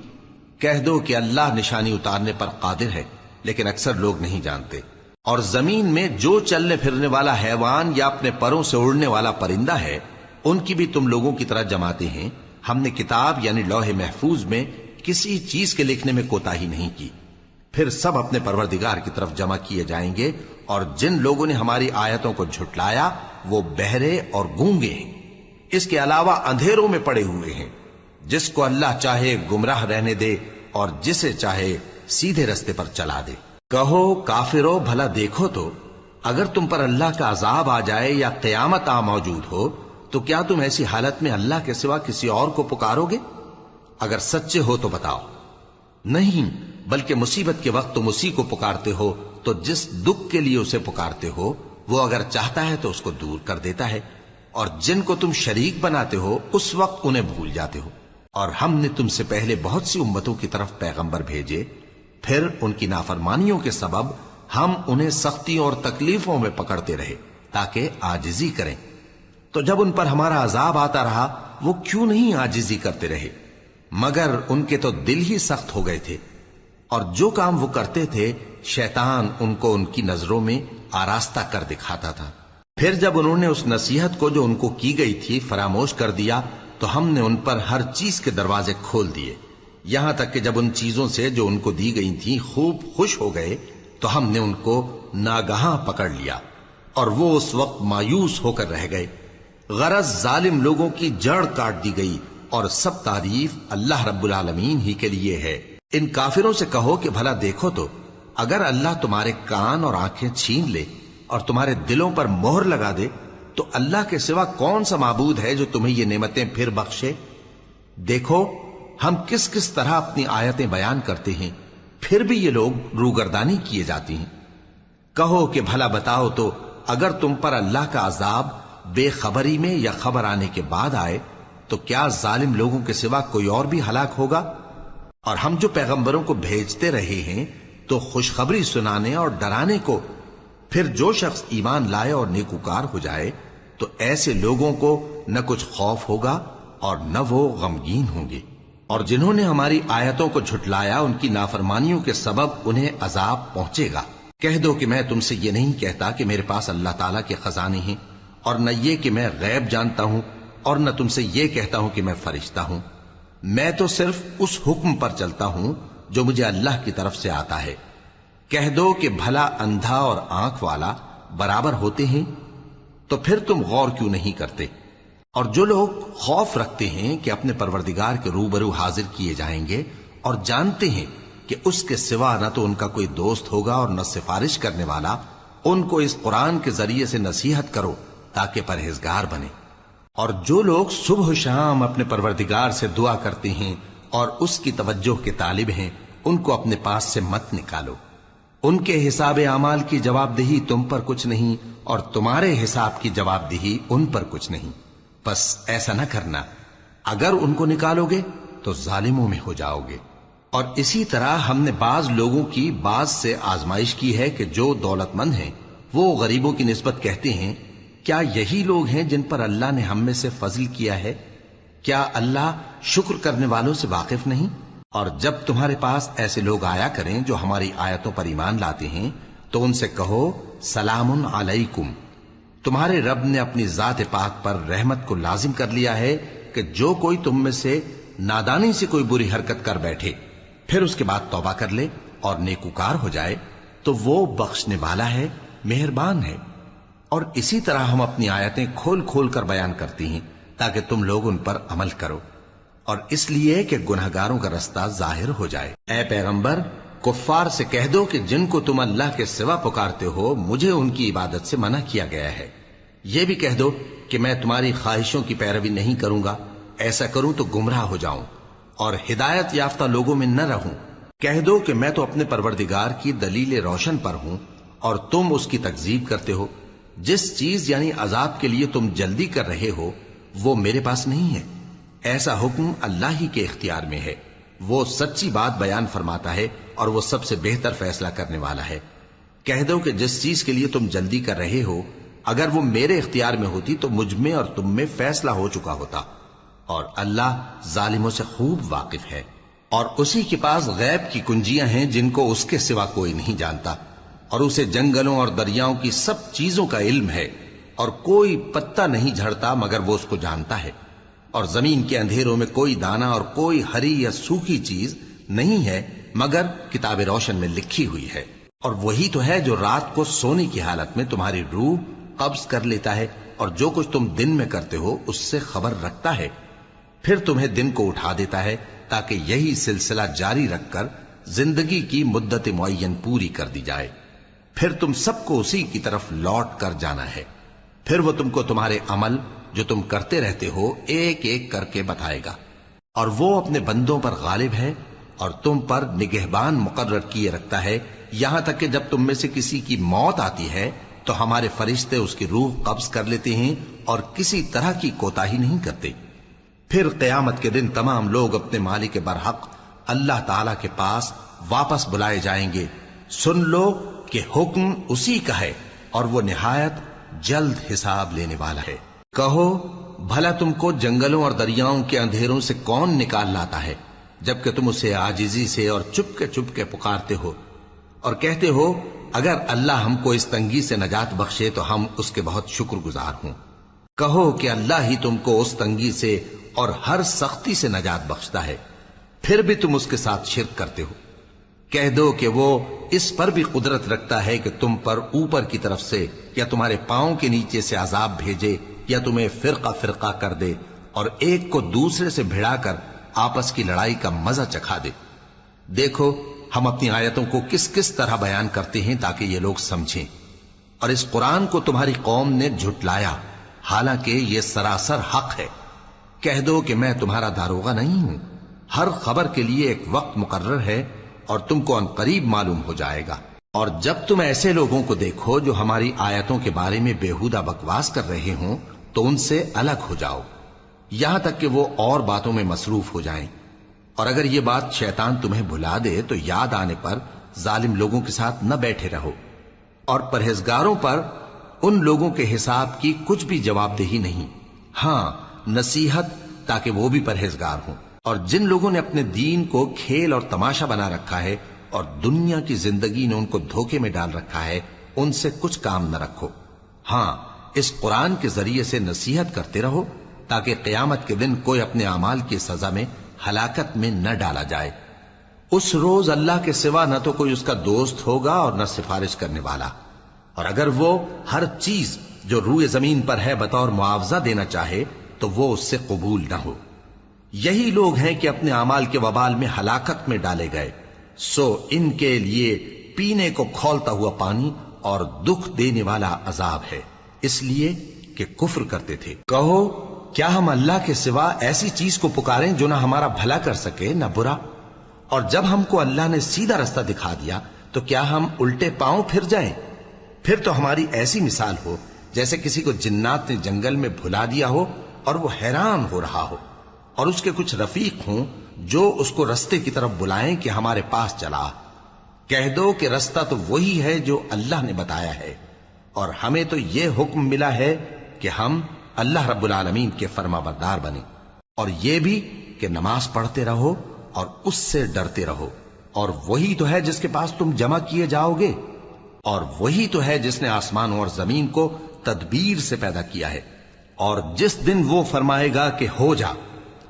کہہ دو کہ اللہ نشانی اتارنے پر قادر ہے، لیکن اکثر لوگ نہیں جانتے۔ اور زمین میں جو چلنے پھرنے والا حیوان یا اپنے پروں سے اڑنے والا پرندہ ہے ان کی بھی تم لوگوں کی طرح جماتے ہیں۔ ہم نے کتاب یعنی لوح محفوظ میں کسی چیز کے لکھنے میں کوتاہی نہیں کی، پھر سب اپنے پروردگار کی طرف جمع کیے جائیں گے۔ اور جن لوگوں نے ہماری آیتوں کو جھٹلایا وہ بہرے اور گونگے ہیں، اس کے علاوہ اندھیروں میں پڑے ہوئے ہیں۔ جس کو اللہ چاہے گمراہ رہنے دے اور جسے چاہے سیدھے رستے پر چلا دے۔ کہو کافرو بھلا دیکھو تو اگر تم پر اللہ کا عذاب آ جائے یا قیامت آ موجود ہو تو کیا تم ایسی حالت میں اللہ کے سوا کسی اور کو پکارو گے؟ اگر سچے ہو تو بتاؤ۔ نہیں، بلکہ مصیبت کے وقت تم اسی کو پکارتے ہو، تو جس دکھ کے لیے اسے پکارتے ہو وہ اگر چاہتا ہے تو اس کو دور کر دیتا ہے، اور جن کو تم شریک بناتے ہو اس وقت انہیں بھول جاتے ہو۔ اور ہم نے تم سے پہلے بہت سی امتوں کی طرف پیغمبر بھیجے، پھر ان کی نافرمانیوں کے سبب ہم انہیں سختیوں اور تکلیفوں میں پکڑتے رہے تاکہ عاجزی کریں، تو جب ان پر ہمارا عذاب آتا رہا وہ کیوں نہیں عاجزی کرتے رہے؟ مگر ان کے تو دل ہی سخت ہو گئے تھے، اور جو کام وہ کرتے تھے شیطان ان کو ان کی نظروں میں آراستہ کر دکھاتا تھا۔ پھر جب انہوں نے اس نصیحت کو جو ان کو کی گئی تھی فراموش کر دیا تو ہم نے ان پر ہر چیز کے دروازے کھول دیے، یہاں تک کہ جب ان چیزوں سے جو ان کو دی گئی تھیں خوب خوش ہو گئے تو ہم نے ان کو ناگہاں پکڑ لیا اور وہ اس وقت مایوس ہو کر رہ گئے۔ غرض ظالم لوگوں کی جڑ کاٹ دی گئی، اور سب تعریف اللہ رب العالمین ہی کے لیے ہے۔ ان کافروں سے کہو کہ بھلا دیکھو تو اگر اللہ تمہارے کان اور آنکھیں چھین لے اور تمہارے دلوں پر مہر لگا دے تو اللہ کے سوا کون سا معبود ہے جو تمہیں یہ نعمتیں پھر بخشے؟ دیکھو ہم کس کس طرح اپنی آیتیں بیان کرتے ہیں، پھر بھی یہ لوگ روگردانی کیے جاتی ہیں۔ کہو کہ بھلا بتاؤ تو اگر تم پر اللہ کا عذاب بے خبری میں یا خبر آنے کے بعد آئے تو کیا ظالم لوگوں کے سوا کوئی اور بھی ہلاک ہوگا؟ اور ہم جو پیغمبروں کو بھیجتے رہے ہیں تو خوشخبری سنانے اور ڈرانے کو، پھر جو شخص ایمان لائے اور نیکوکار ہو جائے تو ایسے لوگوں کو نہ کچھ خوف ہوگا اور نہ وہ غمگین ہوں گے۔ اور جنہوں نے ہماری آیتوں کو جھٹلایا ان کی نافرمانیوں کے سبب انہیں عذاب پہنچے گا۔ کہہ دو کہ میں تم سے یہ نہیں کہتا کہ میرے پاس اللہ تعالیٰ کے خزانے ہیں، اور نہ یہ کہ میں غیب جانتا ہوں، اور نہ تم سے یہ کہتا ہوں کہ میں فرشتہ ہوں۔ میں تو صرف اس حکم پر چلتا ہوں جو مجھے اللہ کی طرف سے آتا ہے۔ کہہ دو کہ بھلا اندھا اور آنکھ والا برابر ہوتے ہیں؟ تو پھر تم غور کیوں نہیں کرتے؟ اور جو لوگ خوف رکھتے ہیں کہ اپنے پروردگار کے روبرو حاضر کیے جائیں گے اور جانتے ہیں کہ اس کے سوا نہ تو ان کا کوئی دوست ہوگا اور نہ سفارش کرنے والا، ان کو اس قرآن کے ذریعے سے نصیحت کرو تاکہ پرہیزگار بنے۔ اور جو لوگ صبح و شام اپنے پروردگار سے دعا کرتے ہیں اور اس کی توجہ کے طالب ہیں، ان کو اپنے پاس سے مت نکالو۔ ان کے حساب اعمال کی جواب دہی تم پر کچھ نہیں، اور تمہارے حساب کی جواب دہی ان پر کچھ نہیں۔ بس ایسا نہ کرنا، اگر ان کو نکالو گے تو ظالموں میں ہو جاؤ گے۔ اور اسی طرح ہم نے بعض لوگوں کی بعض سے آزمائش کی ہے کہ جو دولت مند ہیں وہ غریبوں کی نسبت کہتے ہیں کیا یہی لوگ ہیں جن پر اللہ نے ہم میں سے فضل کیا ہے؟ کیا اللہ شکر کرنے والوں سے واقف نہیں؟ اور جب تمہارے پاس ایسے لوگ آیا کریں جو ہماری آیتوں پر ایمان لاتے ہیں تو ان سے کہو سلام علیکم، تمہارے رب نے اپنی ذات پاک پر رحمت کو لازم کر لیا ہے کہ جو کوئی تم میں سے نادانی سے کوئی بری حرکت کر بیٹھے پھر اس کے بعد توبہ کر لے اور نیکوکار ہو جائے تو وہ بخشنے والا ہے، مہربان ہے۔ اور اسی طرح ہم اپنی آیتیں کھول کھول کر بیان کرتی ہیں تاکہ تم لوگ ان پر عمل کرو، اور اس لیے کہ گنہگاروں کا رستہ ظاہر ہو جائے۔ اے پیغمبر، کفار سے کہہ دو کہ جن کو تم اللہ کے سوا پکارتے ہو مجھے ان کی عبادت سے منع کیا گیا ہے۔ یہ بھی کہہ دو کہ میں تمہاری خواہشوں کی پیروی نہیں کروں گا، ایسا کروں تو گمراہ ہو جاؤں اور ہدایت یافتہ لوگوں میں نہ رہوں۔ کہہ دو کہ میں تو اپنے پروردگار کی دلیل روشن پر ہوں اور تم اس کی تکذیب کرتے ہو۔ جس چیز یعنی عذاب کے لیے تم جلدی کر رہے ہو وہ میرے پاس نہیں ہے، ایسا حکم اللہ ہی کے اختیار میں ہے۔ وہ سچی بات بیان فرماتا ہے اور وہ سب سے بہتر فیصلہ کرنے والا ہے۔ کہہ دو کہ جس چیز کے لیے تم جلدی کر رہے ہو اگر وہ میرے اختیار میں ہوتی تو مجھ میں اور تم میں فیصلہ ہو چکا ہوتا، اور اللہ ظالموں سے خوب واقف ہے۔ اور اسی کے پاس غیب کی کنجیاں ہیں جن کو اس کے سوا کوئی نہیں جانتا، اور اسے جنگلوں اور دریاؤں کی سب چیزوں کا علم ہے، اور کوئی پتا نہیں جھڑتا مگر وہ اس کو جانتا ہے، اور زمین کے اندھیروں میں کوئی دانہ اور کوئی ہری یا سوکھی چیز نہیں ہے مگر کتاب روشن میں لکھی ہوئی ہے۔ اور وہی تو ہے جو رات کو سونے کی حالت میں تمہاری روح قبض کر لیتا ہے اور جو کچھ تم دن میں کرتے ہو اس سے خبر رکھتا ہے، پھر تمہیں دن کو اٹھا دیتا ہے تاکہ یہی سلسلہ جاری رکھ کر زندگی کی مدت معین پوری کر دی جائے، پھر تم سب کو اسی کی طرف لوٹ کر جانا ہے، پھر وہ تم کو تمہارے عمل جو تم کرتے رہتے ہو ایک ایک کر کے بتائے گا، اور وہ اپنے بندوں پر غالب ہے اور تم پر نگہبان مقرر کیے رکھتا ہے، یہاں تک کہ جب تم میں سے کسی کی موت آتی ہے تو ہمارے فرشتے اس کی روح قبض کر لیتے ہیں اور کسی طرح کی کوتاہی نہیں کرتے۔ پھر قیامت کے دن تمام لوگ اپنے مالک برحق اللہ تعالی کے پاس واپس بلائے جائیں گے۔ سن لو کہ حکم اسی کا ہے اور وہ نہایت جلد حساب لینے والا ہے۔ کہو بھلا تم کو جنگلوں اور دریاؤں کے اندھیروں سے کون نکال لاتا ہے، جبکہ تم اسے عاجزی سے اور چپ کے پکارتے ہو اور کہتے ہو اگر اللہ ہم کو اس تنگی سے نجات بخشے تو ہم اس کے بہت شکر گزار ہوں۔ کہو کہ اللہ ہی تم کو اس تنگی سے اور ہر سختی سے نجات بخشتا ہے، پھر بھی تم اس کے ساتھ شرک کرتے ہو۔ کہہ دو کہ وہ اس پر بھی قدرت رکھتا ہے کہ تم پر اوپر کی طرف سے یا تمہارے پاؤں کے نیچے سے عذاب بھیجے یا تمہیں فرقہ فرقہ کر دے اور ایک کو دوسرے سے بھڑا کر آپس کی لڑائی کا مزہ چکھا دے۔ دیکھو ہم اپنی آیتوں کو کس کس طرح بیان کرتے ہیں تاکہ یہ لوگ سمجھیں، اور اس قرآن کو تمہاری قوم نے جھٹلایا حالانکہ یہ سراسر حق ہے۔ کہہ دو کہ میں تمہارا داروغہ نہیں ہوں، ہر خبر کے لیے ایک وقت مقرر ہے اور تم کو عنقریب معلوم ہو جائے گا۔ اور جب تم ایسے لوگوں کو دیکھو جو ہماری آیتوں کے بارے میں بےہودہ بکواس کر رہے ہوں تو ان سے الگ ہو جاؤ، یہاں تک کہ وہ اور باتوں میں مصروف ہو جائیں۔ اور اگر یہ بات شیطان تمہیں بھلا دے تو یاد آنے پر ظالم لوگوں کے ساتھ نہ بیٹھے رہو، اور پرہیزگاروں پر ان لوگوں کے حساب کی کچھ بھی جواب دہی نہیں، ہاں نصیحت تاکہ وہ بھی پرہیزگار ہوں۔ اور جن لوگوں نے اپنے دین کو کھیل اور تماشا بنا رکھا ہے اور دنیا کی زندگی نے ان کو دھوکے میں ڈال رکھا ہے، ان سے کچھ کام نہ رکھو، ہاں اس قرآن کے ذریعے سے نصیحت کرتے رہو تاکہ قیامت کے دن کوئی اپنے اعمال کی سزا میں ہلاکت میں نہ ڈالا جائے۔ اس روز اللہ کے سوا نہ تو کوئی اس کا دوست ہوگا اور نہ سفارش کرنے والا، اور اگر وہ ہر چیز جو روئے زمین پر ہے بطور معاوضہ دینا چاہے تو وہ اس سے قبول نہ ہو۔ یہی لوگ ہیں کہ اپنے اعمال کے وبال میں ہلاکت میں ڈالے گئے، سو ان کے لیے پینے کو کھولتا ہوا پانی اور دکھ دینے والا عذاب ہے، اس لیے کہ کفر کرتے تھے۔ کہو کیا ہم اللہ کے سوا ایسی چیز کو پکاریں جو نہ ہمارا بھلا کر سکے نہ برا؟ اور جب ہم کو اللہ نے سیدھا رستہ دکھا دیا تو کیا ہم الٹے پاؤں پھر جائیں؟ پھر تو ہماری ایسی مثال ہو جیسے کسی کو جنات نے جنگل میں بھلا دیا ہو اور وہ حیران ہو رہا ہو، اور اس کے کچھ رفیق ہوں جو اس کو رستے کی طرف بلائیں کہ ہمارے پاس چلا۔ کہہ دو کہ رستہ تو وہی ہے جو اللہ نے بتایا ہے، اور ہمیں تو یہ حکم ملا ہے کہ ہم اللہ رب العالمین کے فرما بردار بنیں، اور یہ بھی کہ نماز پڑھتے رہو اور اس سے ڈرتے رہو، اور وہی تو ہے جس کے پاس تم جمع کیے جاؤ گے، اور وہی تو ہے جس نے آسمانوں اور زمین کو تدبیر سے پیدا کیا ہے، اور جس دن وہ فرمائے گا کہ ہو جا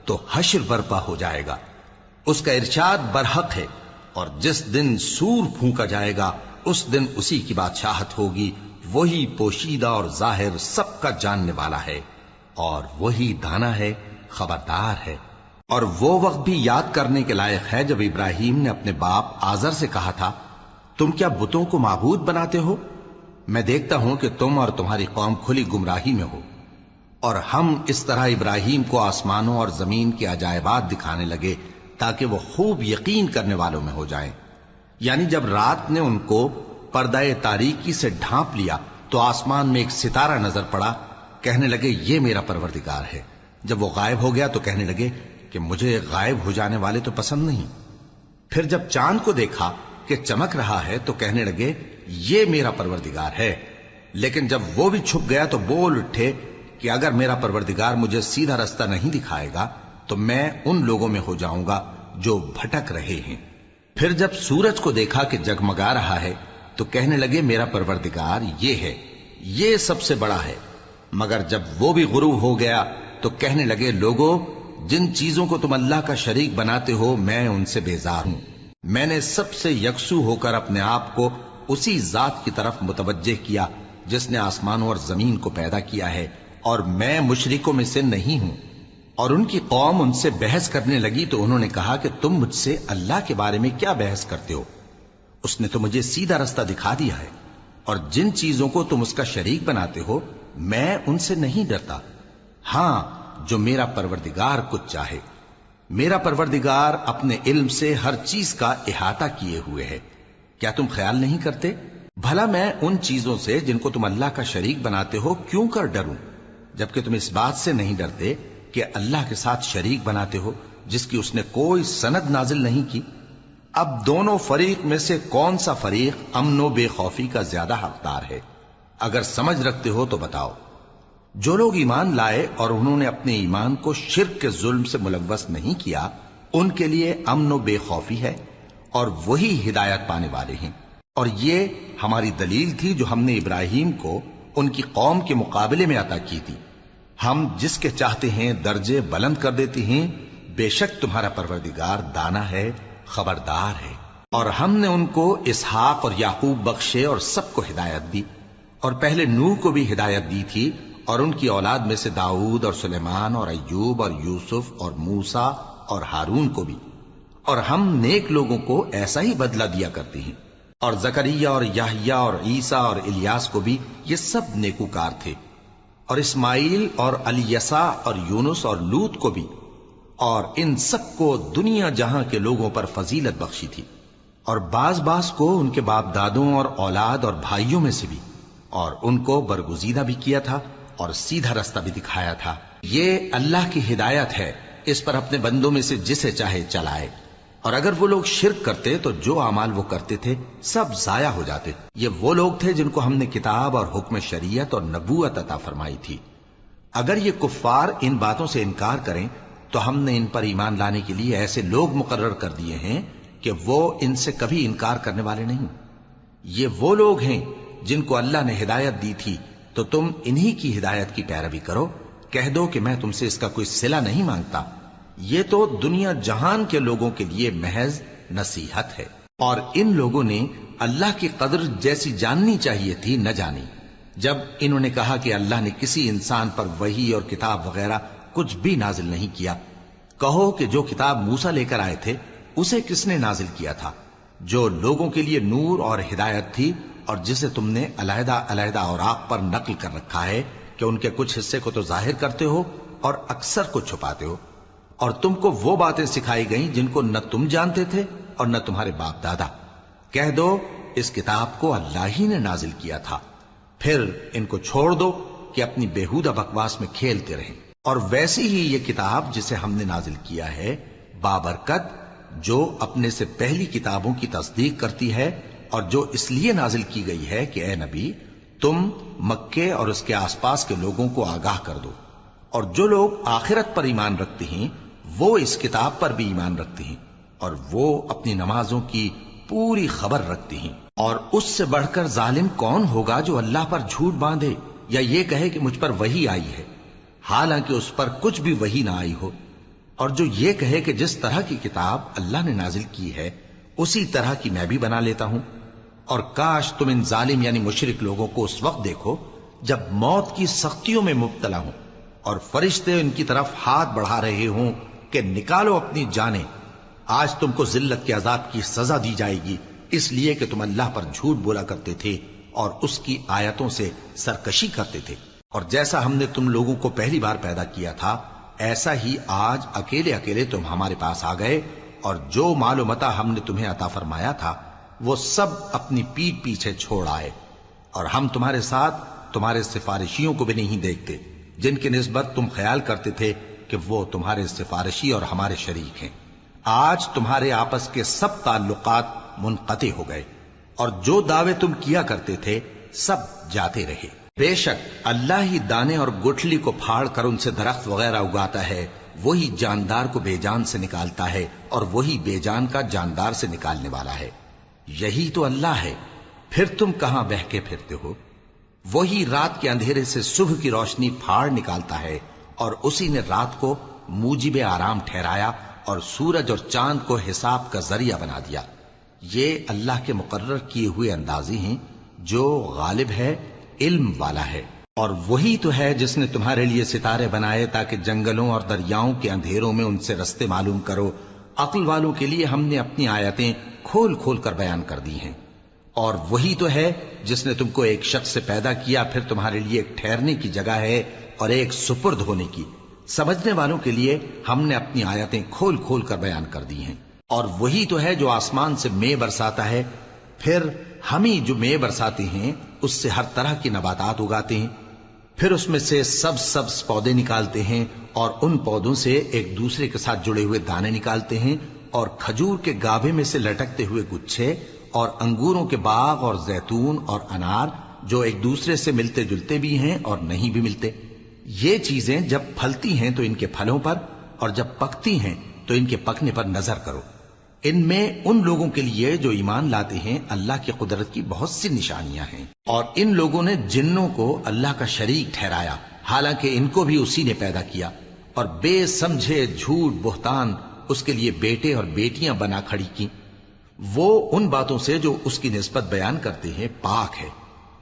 تو حشر برپا ہو جائے گا، اس کا ارشاد برحق ہے، اور جس دن سور پھونکا جائے گا اس دن اسی کی بادشاہت ہوگی، وہی پوشیدہ اور ظاہر سب کا جاننے والا ہے، اور وہی دانا ہے خبردار ہے۔ اور وہ وقت بھی یاد کرنے کے لائق ہے جب ابراہیم نے اپنے باپ آزر سے کہا تھا تم کیا بتوں کو معبود بناتے ہو؟ میں دیکھتا ہوں کہ تم اور تمہاری قوم کھلی گمراہی میں ہو۔ اور ہم اس طرح ابراہیم کو آسمانوں اور زمین کے عجائبات دکھانے لگے تاکہ وہ خوب یقین کرنے والوں میں ہو جائیں۔ یعنی جب رات نے ان کو پردہ تاریکی سے ڈھانپ لیا تو آسمان میں ایک ستارہ نظر پڑا، کہنے لگے یہ میرا پروردگار ہے۔ جب وہ غائب ہو گیا تو کہنے لگے کہ مجھے غائب ہو جانے والے تو پسند نہیں۔ پھر جب چاند کو دیکھا کہ چمک رہا ہے تو کہنے لگے یہ میرا پروردگار ہے۔ لیکن جب وہ بھی چھپ گیا تو بول اٹھے کہ اگر میرا پروردگار مجھے سیدھا رستہ نہیں دکھائے گا تو میں ان لوگوں میں ہو جاؤں گا جو بھٹک رہے ہیں۔ پھر جب سورج کو دیکھا کہ جگمگا رہا ہے تو کہنے لگے میرا پروردگار یہ ہے، یہ سب سے بڑا ہے۔ مگر جب وہ بھی غروب ہو گیا تو کہنے لگے لوگو جن چیزوں کو تم اللہ کا شریک بناتے ہو میں ان سے بیزار ہوں۔ میں نے سب سے یکسو ہو کر اپنے آپ کو اسی ذات کی طرف متوجہ کیا جس نے آسمانوں اور زمین کو پیدا کیا ہے، اور میں مشرکوں میں سے نہیں ہوں۔ اور ان کی قوم ان سے بحث کرنے لگی تو انہوں نے کہا کہ تم مجھ سے اللہ کے بارے میں کیا بحث کرتے ہو؟ اس نے تو مجھے سیدھا رستہ دکھا دیا ہے، اور جن چیزوں کو تم اس کا شریک بناتے ہو میں ان سے نہیں ڈرتا، ہاں جو میرا پروردگار کچھ چاہے۔ میرا پروردگار اپنے علم سے ہر چیز کا احاطہ کیے ہوئے ہے۔ کیا تم خیال نہیں کرتے؟ بھلا میں ان چیزوں سے جن کو تم اللہ کا شریک بناتے ہو کیوں کر ڈروں، جبکہ تم اس بات سے نہیں ڈرتے کہ اللہ کے ساتھ شریک بناتے ہو جس کی اس نے کوئی سند نازل نہیں کی۔ اب دونوں فریق میں سے کون سا فریق امن و بے خوفی کا زیادہ حقدار ہے؟ اگر سمجھ رکھتے ہو تو بتاؤ۔ جو لوگ ایمان لائے اور انہوں نے اپنے ایمان کو شرک کے ظلم سے ملوث نہیں کیا، ان کے لیے امن و بے خوفی ہے اور وہی ہدایت پانے والے ہیں۔ اور یہ ہماری دلیل تھی جو ہم نے ابراہیم کو ان کی قوم کے مقابلے میں عطا کی تھی۔ ہم جس کے چاہتے ہیں درجے بلند کر دیتے ہیں، بے شک تمہارا پروردگار دانا ہے، خبردار ہے۔ اور ہم نے ان کو اسحاق اور یعقوب بخشے اور سب کو ہدایت دی، اور پہلے نوح کو بھی ہدایت دی تھی، اور ان کی اولاد میں سے داؤد اور سلیمان اور ایوب اور یوسف اور موسیٰ اور ہارون کو بھی۔ اور ہم نیک لوگوں کو ایسا ہی بدلہ دیا کرتے ہیں۔ اور زکریا اور یحییٰ اور عیسیٰ اور الیاس کو بھی، یہ سب نیکوکار تھے۔ اور اسماعیل اور الیسع اور یونس اور لوط کو بھی، اور ان سب کو دنیا جہاں کے لوگوں پر فضیلت بخشی تھی، اور بعض کو ان کے باپ دادوں اور اولاد اور بھائیوں میں سے بھی، اور ان کو برگزیدہ بھی کیا تھا اور سیدھا رستہ بھی دکھایا تھا۔ یہ اللہ کی ہدایت ہے، اس پر اپنے بندوں میں سے جسے چاہے چلائے۔ اور اگر وہ لوگ شرک کرتے تو جو اعمال وہ کرتے تھے سب ضائع ہو جاتے۔ یہ وہ لوگ تھے جن کو ہم نے کتاب اور حکم شریعت اور نبوت عطا فرمائی تھی۔ اگر یہ کفار ان باتوں سے انکار کریں تو ہم نے ان پر ایمان لانے کے لیے ایسے لوگ مقرر کر دیے ہیں کہ وہ ان سے کبھی انکار کرنے والے نہیں۔ یہ وہ لوگ ہیں جن کو اللہ نے ہدایت دی تھی، تو تم انہی کی ہدایت کی پیروی کرو۔ کہہ دو کہ میں تم سے اس کا کوئی صلہ نہیں مانگتا، یہ تو دنیا جہان کے لوگوں کے لیے محض نصیحت ہے۔ اور ان لوگوں نے اللہ کی قدر جیسی جاننی چاہیے تھی نہ جانی، جب انہوں نے کہا کہ اللہ نے کسی انسان پر وحی اور کتاب وغیرہ کچھ بھی نازل نہیں کیا۔ کہو کہ جو کتاب موسیٰ لے کر آئے تھے اسے کس نے نازل کیا تھا؟ جو لوگوں کے لیے نور اور ہدایت تھی، اور جسے تم نے علیحدہ علیحدہ اوراق پر نقل کر رکھا ہے کہ ان کے کچھ حصے کو تو ظاہر کرتے ہو اور اکثر کو چھپاتے ہو۔ اور تم کو وہ باتیں سکھائی گئیں جن کو نہ تم جانتے تھے اور نہ تمہارے باپ دادا۔ کہہ دو اس کتاب کو اللہ ہی نے نازل کیا تھا، پھر ان کو چھوڑ دو کہ اپنی بیہودہ بکواس میں کھیلتے رہیں۔ اور ویسی ہی یہ کتاب جسے ہم نے نازل کیا ہے بابرکت، جو اپنے سے پہلی کتابوں کی تصدیق کرتی ہے، اور جو اس لیے نازل کی گئی ہے کہ اے نبی تم مکے اور اس کے آس پاس کے لوگوں کو آگاہ کر دو۔ اور جو لوگ آخرت پر ایمان رکھتے ہیں وہ اس کتاب پر بھی ایمان رکھتے ہیں، اور وہ اپنی نمازوں کی پوری خبر رکھتے ہیں۔ اور اس سے بڑھ کر ظالم کون ہوگا جو اللہ پر جھوٹ باندھے یا یہ کہے کہ مجھ پر وحی آئی ہے، حالانکہ اس پر کچھ بھی وحی نہ آئی ہو، اور جو یہ کہے کہ جس طرح کی کتاب اللہ نے نازل کی ہے اسی طرح کی میں بھی بنا لیتا ہوں۔ اور کاش تم ان ظالم یعنی مشرک لوگوں کو اس وقت دیکھو جب موت کی سختیوں میں مبتلا ہوں، اور فرشتے ان کی طرف ہاتھ بڑھا رہے ہوں کہ نکالو اپنی جانیں، آج تم کو ذلت کے عذاب کی سزا دی جائے گی، اس لیے کہ تم اللہ پر جھوٹ بولا کرتے تھے اور اس کی آیتوں سے سرکشی کرتے تھے۔ اور جیسا ہم نے تم لوگوں کو پہلی بار پیدا کیا تھا ایسا ہی آج اکیلے اکیلے تم ہمارے پاس آ گئے، اور جو مال و متاع ہم نے تمہیں عطا فرمایا تھا وہ سب اپنی پیٹھ پیچھے چھوڑ آئے، اور ہم تمہارے ساتھ تمہارے سفارشیوں کو بھی نہیں دیکھتے جن کی نسبت تم خیال کرتے تھے کہ وہ تمہارے سفارشی اور ہمارے شریک ہیں۔ آج تمہارے آپس کے سب تعلقات منقطع ہو گئے، اور جو دعوے تم کیا کرتے تھے سب جاتے رہے۔ بے شک اللہ ہی دانے اور گٹھلی کو پھاڑ کر ان سے درخت وغیرہ اگاتا ہے، وہی جاندار کو بے جان سے نکالتا ہے، اور وہی بے جان کا جاندار سے نکالنے والا ہے۔ یہی تو اللہ ہے، پھر تم کہاں بہکے پھرتے ہو؟ وہی رات کے اندھیرے سے صبح کی روشنی پھاڑ نکالتا ہے، اور اسی نے رات کو موجب آرام ٹھہرایا اور سورج اور چاند کو حساب کا ذریعہ بنا دیا۔ یہ اللہ کے مقرر کیے ہوئے اندازے ہیں، جو غالب ہے، علم والا ہے۔ اور وہی تو ہے جس نے تمہارے لیے ستارے بنائے تاکہ جنگلوں اور دریاؤں کے اندھیروں میں ان سے رستے معلوم کرو۔ عقل والوں کے لیے ہم نے اپنی آیتیں کھول کھول کر بیان کر دی ہیں۔ اور وہی تو ہے جس نے تم کو ایک شخص سے پیدا کیا، پھر تمہارے لیے ایک ٹھہرنے کی جگہ ہے اور ایک سپرد ہونے کی۔ سمجھنے والوں کے لیے ہم نے اپنی آیتیں کھول کھول کر بیان کر دی ہیں۔ اور وہی تو ہے جو آسمان سے مے برساتا ہے، پھر ہم ہی جو مے برساتے ہیں اس سے ہر طرح کی نباتات اگاتے ہیں، پھر اس میں سے سبز پودے نکالتے ہیں، اور ان پودوں سے ایک دوسرے کے ساتھ جڑے ہوئے دانے نکالتے ہیں، اور کھجور کے گابھے میں سے لٹکتے ہوئے گچھے اور انگوروں کے باغ اور زیتون اور انار جو ایک دوسرے سے ملتے جلتے بھی ہیں اور نہیں بھی ملتے. یہ چیزیں جب پھلتی ہیں تو ان کے پھلوں پر اور جب پکتی ہیں تو ان کے پکنے پر نظر کرو. ان میں ان لوگوں کے لیے جو ایمان لاتے ہیں اللہ کی قدرت کی بہت سی نشانیاں ہیں. اور ان لوگوں نے جنوں کو اللہ کا شریک ٹھہرایا حالانکہ ان کو بھی اسی نے پیدا کیا، اور بے سمجھے جھوٹ بہتان اس کے لیے بیٹے اور بیٹیاں بنا کھڑی کی. وہ ان باتوں سے جو اس کی نسبت بیان کرتے ہیں پاک ہے،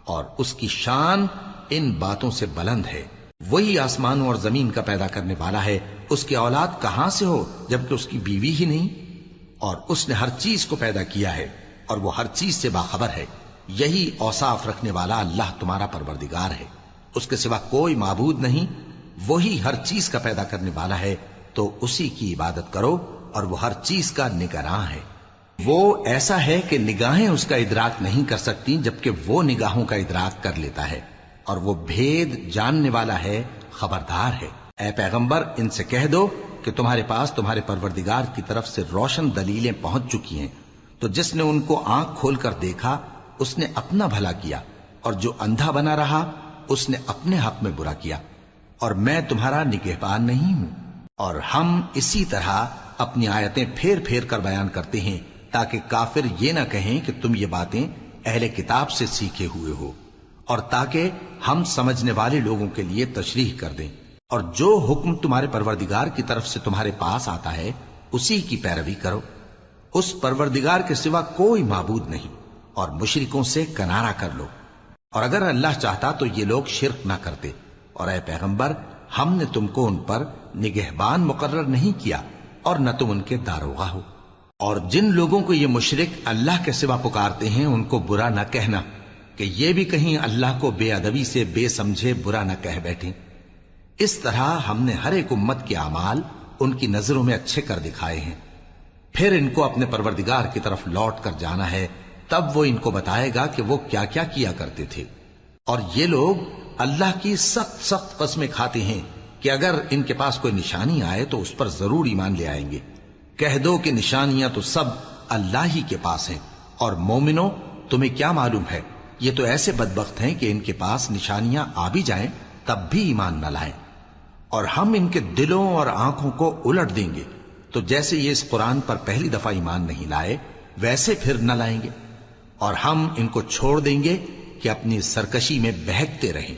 اور اس کی شان ان باتوں سے بلند ہے. وہی آسمانوں اور زمین کا پیدا کرنے والا ہے، اس کی اولاد کہاں سے ہو جبکہ اس کی بیوی ہی نہیں. اور اس نے ہر چیز کو پیدا کیا ہے اور وہ ہر چیز سے باخبر ہے. یہی اوصاف رکھنے والا اللہ تمہارا پروردگار ہے، اس کے سوا کوئی معبود نہیں. وہی ہر چیز کا پیدا کرنے والا ہے، تو اسی کی عبادت کرو، اور وہ ہر چیز کا نگراں ہے. وہ ایسا ہے کہ نگاہیں اس کا ادراک نہیں کر سکتی جبکہ وہ نگاہوں کا ادراک کر لیتا ہے، اور وہ بھید جاننے والا ہے، خبردار ہے. اے پیغمبر ان سے کہہ دو کہ تمہارے پاس تمہارے پروردگار کی طرف سے روشن دلیلیں پہنچ چکی ہیں، تو جس نے ان کو آنکھ کھول کر دیکھا اس نے اپنا بھلا کیا، اور جو اندھا بنا رہا اس نے اپنے حق میں برا کیا. اور میں تمہارا نگہبان نہیں ہوں. اور ہم اسی طرح اپنی آیتیں پھیر پھیر کر بیان کرتے ہیں تاکہ کافر یہ نہ کہیں کہ تم یہ باتیں اہل کتاب سے سیکھے ہوئے ہو، اور تاکہ ہم سمجھنے والے لوگوں کے لیے تشریح کر دیں. اور جو حکم تمہارے پروردگار کی طرف سے تمہارے پاس آتا ہے اسی کی پیروی کرو. اس پروردگار کے سوا کوئی معبود نہیں، اور مشرکوں سے کنارہ کر لو. اور اگر اللہ چاہتا تو یہ لوگ شرک نہ کرتے. اور اے پیغمبر ہم نے تم کو ان پر نگہبان مقرر نہیں کیا اور نہ تم ان کے داروغہ ہو. اور جن لوگوں کو یہ مشرک اللہ کے سوا پکارتے ہیں ان کو برا نہ کہنا کہ یہ بھی کہیں اللہ کو بے ادبی سے بے سمجھے برا نہ کہہ بیٹھیں. اس طرح ہم نے ہر ایک امت کے اعمال ان کی نظروں میں اچھے کر دکھائے ہیں. پھر ان کو اپنے پروردگار کی طرف لوٹ کر جانا ہے، تب وہ ان کو بتائے گا کہ وہ کیا کیا کیا کرتے تھے. اور یہ لوگ اللہ کی سخت سخت قسمیں کھاتے ہیں کہ اگر ان کے پاس کوئی نشانی آئے تو اس پر ضرور ایمان لے آئیں گے. کہہ دو کہ نشانیاں تو سب اللہ ہی کے پاس ہیں، اور مومنوں تمہیں کیا معلوم ہے یہ تو ایسے بدبخت ہیں کہ ان کے پاس نشانیاں آ بھی جائیں تب بھی ایمان نہ لائیں. اور ہم ان کے دلوں اور آنکھوں کو الٹ دیں گے، تو جیسے یہ اس قرآن پر پہلی دفعہ ایمان نہیں لائے ویسے پھر نہ لائیں گے. اور ہم ان کو چھوڑ دیں گے کہ اپنی سرکشی میں بہکتے رہیں.